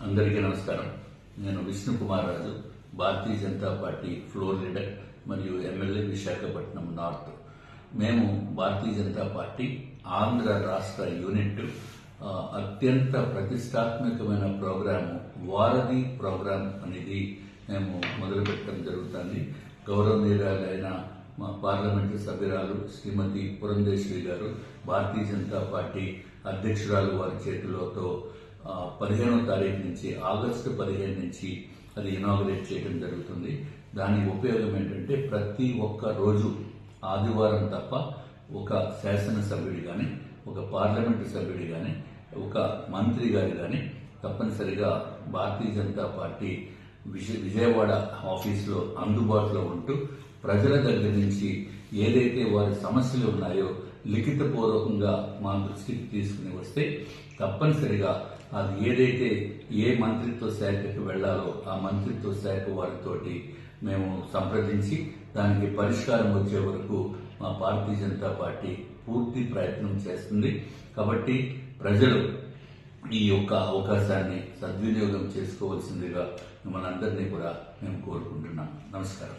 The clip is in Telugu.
అందరికీ నమస్కారం. నేను Vishnu Kumar Raju, Bharatiya Janata party floor leader మరియు ఎమ్మెల్యే విశాఖపట్నం నార్త్. మేము భారతీయ జనతా పార్టీ ఆంధ్ర రాష్ట్ర యూనిట్ అత్యంత ప్రతిష్టాత్మకమైన ప్రోగ్రాము వారధి ప్రోగ్రాం అనేది మేము మొదలుపెట్టడం జరుగుతుంది. గౌరవనీయురాలైన మా పార్లమెంటు సభ్యురాలు శ్రీమతి పురంధేశ్వరి గారు, భారతీయ జనతా పార్టీ అధ్యక్షురాలు వారి చేతులతో 15వ తారీఖు నుంచి ఆగస్టు 15 నుంచి అది ఇనాగరేట్ చేయడం జరుగుతుంది. దాని ఉపయోగం ఏంటంటే ప్రతి ఒక్క రోజు ఆదివారం తప్ప ఒక శాసనసభ్యుడి కానీ, ఒక పార్లమెంటు సభ్యుడి కానీ, ఒక మంత్రి గారు కానీ తప్పనిసరిగా భారతీయ జనతా పార్టీ విజయవాడ ఆఫీసులో అందుబాటులో ఉంటూ ప్రజల దగ్గర నుంచి ఏదైతే వారి సమస్యలు ఉన్నాయో లిఖితపూర్వకంగా మా దృష్టికి తీసుకుని వస్తే తప్పనిసరిగా అది ఏదైతే ఏ మంత్రిత్వ శాఖకి వెళ్లాలో ఆ మంత్రిత్వ శాఖ వారితోటి మేము సంప్రదించి దానికి పరిష్కారం వచ్చే వరకు మా భారతీయ జనతా పార్టీ పూర్తి ప్రయత్నం చేస్తుంది. కాబట్టి ప్రజలు ఈ యొక్క అవకాశాన్ని సద్వినియోగం చేసుకోవాల్సిందిగా మిమ్మల్ని అందరినీ కూడా మేము కోరుకుంటున్నాం. నమస్కారం.